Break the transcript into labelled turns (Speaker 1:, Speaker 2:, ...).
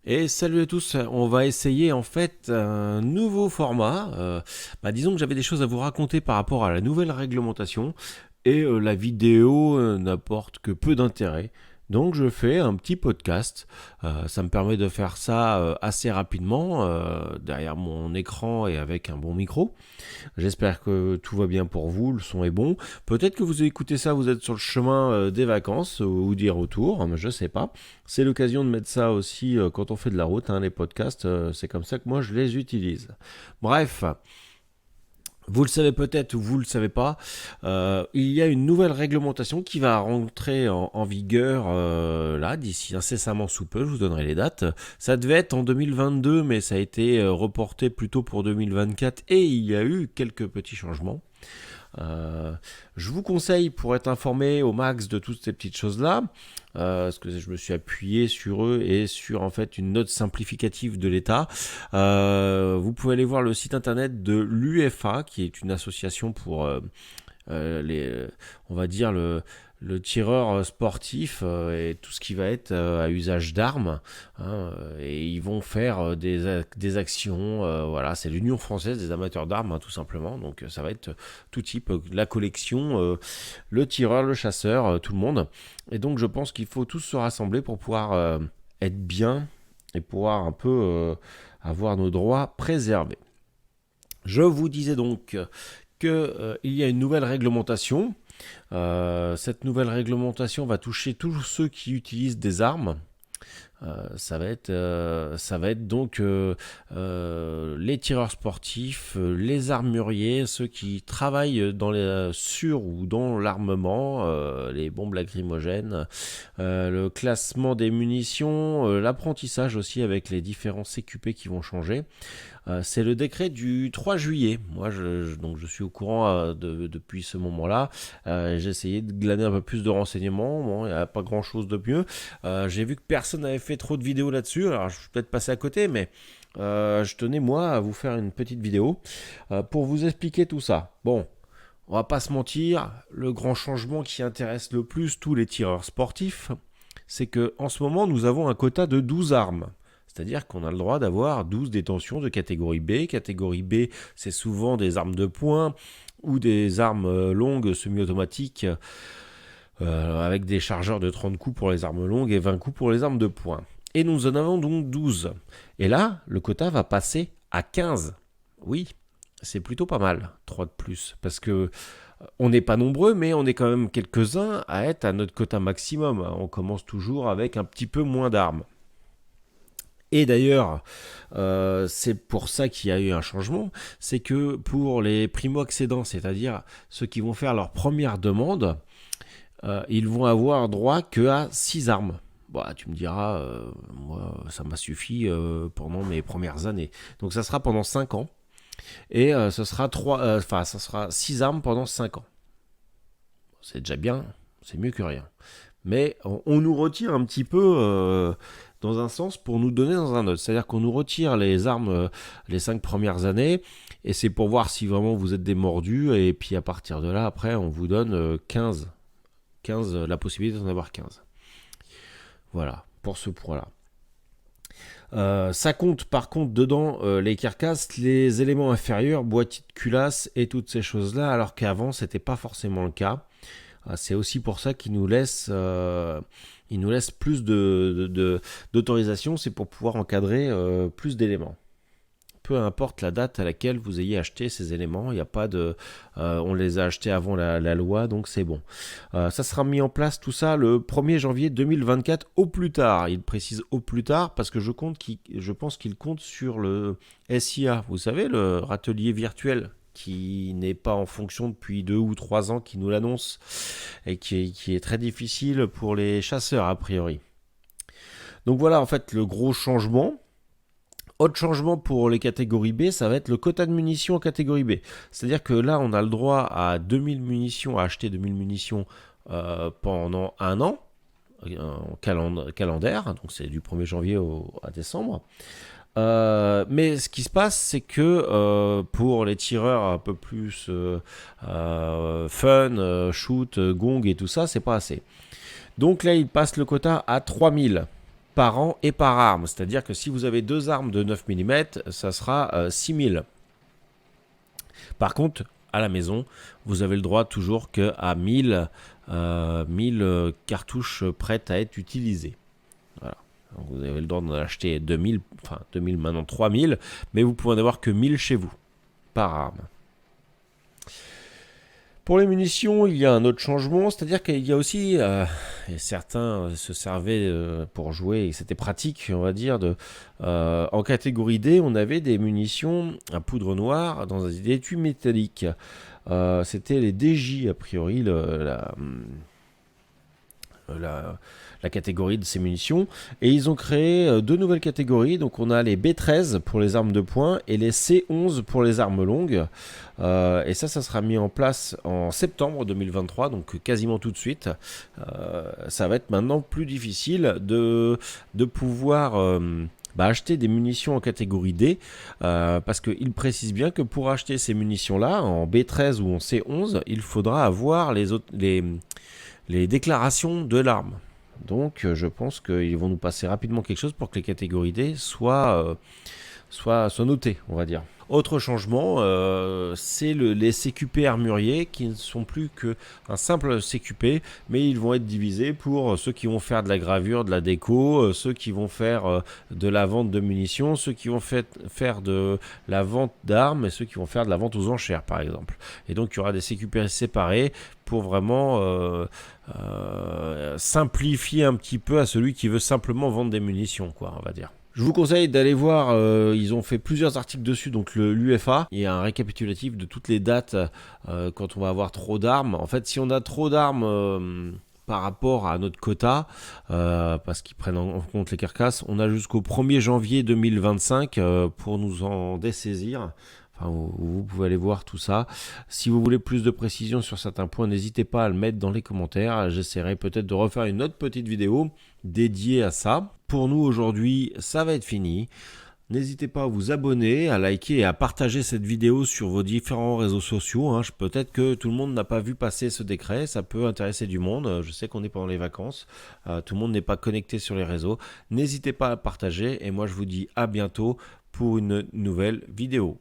Speaker 1: Et salut à tous, on va essayer en fait un nouveau format. Disons que j'avais des choses à vous raconter par rapport à la nouvelle réglementation et la vidéo n'apporte que peu d'intérêt. Donc je fais un petit podcast. Ça me permet de faire ça assez rapidement derrière mon écran et avec un bon micro. J'espère que tout va bien pour vous, le son est bon. Peut-être que vous écoutez ça, vous êtes sur le chemin des vacances ou des retours, hein, je sais pas. C'est l'occasion de mettre ça aussi quand on fait de la route, hein, les podcasts, c'est comme ça que moi je les utilise. Bref, vous le savez peut-être ou vous le savez pas, il y a une nouvelle réglementation qui va rentrer en vigueur là d'ici incessamment sous peu. Je vous donnerai les dates. Ça devait être en 2022, mais ça a été reporté plutôt pour 2024 et il y a eu quelques petits changements. Euh, je vous conseille pour être informé au max de toutes ces petites choses-là, parce que je me suis appuyé sur eux et sur en fait une note simplificative de l'État. Vous pouvez aller voir le site internet de l'UFA, qui est une association pour on va dire le tireur sportif et tout ce qui va être à usage d'armes, hein, et ils vont faire des actions, voilà, c'est l'Union française des amateurs d'armes, hein, tout simplement. Donc ça va être tout type, la collection, le tireur, le chasseur, tout le monde. Et donc je pense qu'il faut tous se rassembler pour pouvoir être bien et pouvoir un peu avoir nos droits préservés. Je vous disais donc qu'il y a une nouvelle réglementation. Cette nouvelle réglementation va toucher tous ceux qui utilisent des armes. Ça va être donc les tireurs sportifs, les armuriers, ceux qui travaillent sur ou dans l'armement, les bombes lacrymogènes, le classement des munitions, l'apprentissage aussi avec les différents CQP qui vont changer. C'est le décret du 3 juillet. Moi, donc je suis au courant depuis ce moment-là. J'ai essayé de glaner un peu plus de renseignements. Bon, il n'y a pas grand-chose de mieux. J'ai vu que personne n'avait fait trop de vidéos là-dessus. Alors, je suis peut-être passé à côté, mais je tenais, moi, à vous faire une petite vidéo pour vous expliquer tout ça. Bon, on va pas se mentir, le grand changement qui intéresse le plus tous les tireurs sportifs, c'est que en ce moment, nous avons un quota de 12 armes. C'est-à-dire qu'on a le droit d'avoir 12 détentions de catégorie B. Catégorie B, c'est souvent des armes de poing ou des armes longues semi-automatiques avec des chargeurs de 30 coups pour les armes longues et 20 coups pour les armes de poing. Et nous en avons donc 12. Et là, le quota va passer à 15. Oui, c'est plutôt pas mal, 3 de plus. Parce que on n'est pas nombreux, mais on est quand même quelques-uns à être à notre quota maximum. On commence toujours avec un petit peu moins d'armes. Et d'ailleurs, c'est pour ça qu'il y a eu un changement, c'est que pour les primo-accédants, c'est-à-dire ceux qui vont faire leur première demande, ils vont avoir droit que à 6 armes. Bah, tu me diras, moi, ça m'a suffi pendant mes premières années. Donc ça sera pendant 5 ans, et ça sera 6 armes pendant 5 ans. C'est déjà bien, c'est mieux que rien. Mais on nous retire un petit peu dans un sens pour nous donner dans un autre. C'est-à-dire qu'on nous retire les armes les 5 premières années, et c'est pour voir si vraiment vous êtes des mordus, et puis à partir de là, après, on vous donne 15. 15, la possibilité d'en avoir 15. Voilà, pour ce point-là. Ça compte par contre dedans les carcasses, les éléments inférieurs, boîtier de culasse et toutes ces choses-là, alors qu'avant, c'était pas forcément le cas. C'est aussi pour ça qu'ils nous laissent plus d'autorisation, c'est pour pouvoir encadrer plus d'éléments. Peu importe la date à laquelle vous ayez acheté ces éléments, il n'y a pas de, on les a achetés avant la loi, donc c'est bon. Ça sera mis en place tout ça le 1er janvier 2024 au plus tard. Il précise au plus tard parce que je pense qu'il compte sur le SIA, vous savez, le râtelier virtuel qui n'est pas en fonction depuis 2 ou 3 ans, qui nous l'annonce et qui est très difficile pour les chasseurs a priori. Donc voilà en fait le gros changement. Autre changement pour les catégories B, ça va être le quota de munitions en catégorie B. C'est-à-dire que là, on a le droit à 2000 munitions, à acheter 2000 munitions pendant un an, en calendaire, donc c'est du 1er janvier à décembre. Mais ce qui se passe, c'est que pour les tireurs un peu plus fun, shoot, gong et tout ça, c'est pas assez. Donc là, ils passent le quota à 3000. par an et par arme. C'est-à-dire que si vous avez 2 armes de 9 mm, ça sera 6000. Par contre, à la maison, vous avez le droit toujours qu'à 1000 cartouches prêtes à être utilisées. Voilà. Donc vous avez le droit d'en acheter 2000, enfin 2000 maintenant 3000, mais vous pouvez en avoir que 1000 chez vous, par arme. Pour les munitions, il y a un autre changement, c'est-à-dire qu'il y a aussi, et certains se servaient pour jouer, et c'était pratique, on va dire, en catégorie D, on avait des munitions à poudre noire dans des étuis métalliques. C'était les DJ, a priori, la catégorie de ces munitions, et ils ont créé 2 nouvelles catégories. Donc on a les B13 pour les armes de poing et les C11 pour les armes longues, et ça sera mis en place en septembre 2023, donc quasiment tout de suite. Ça va être maintenant plus difficile de pouvoir acheter des munitions en catégorie D, parce qu'il précise bien que pour acheter ces munitions là en B13 ou en C11, il faudra avoir les déclarations de l'arme. Donc je pense qu'ils vont nous passer rapidement quelque chose pour que les catégories D soient notées, on va dire. Autre changement, c'est les CQP armuriers qui ne sont plus qu'un simple CQP, mais ils vont être divisés pour ceux qui vont faire de la gravure, de la déco, ceux qui vont faire de la vente de munitions, ceux qui vont faire de la vente d'armes et ceux qui vont faire de la vente aux enchères par exemple. Et donc il y aura des CQP séparés pour vraiment simplifier un petit peu à celui qui veut simplement vendre des munitions, quoi, on va dire. Je vous conseille d'aller voir, ils ont fait plusieurs articles dessus, donc l'UFA. Il y a un récapitulatif de toutes les dates quand on va avoir trop d'armes. En fait, si on a trop d'armes par rapport à notre quota, parce qu'ils prennent en compte les carcasses, on a jusqu'au 1er janvier 2025 pour nous en dessaisir. Enfin, vous pouvez aller voir tout ça. Si vous voulez plus de précision sur certains points, n'hésitez pas à le mettre dans les commentaires. J'essaierai peut-être de refaire une autre petite vidéo dédiée à ça. Pour nous aujourd'hui, ça va être fini. N'hésitez pas à vous abonner, à liker et à partager cette vidéo sur vos différents réseaux sociaux. Peut-être que tout le monde n'a pas vu passer ce décret, ça peut intéresser du monde. Je sais qu'on est pendant les vacances, tout le monde n'est pas connecté sur les réseaux. N'hésitez pas à partager et moi je vous dis à bientôt pour une nouvelle vidéo.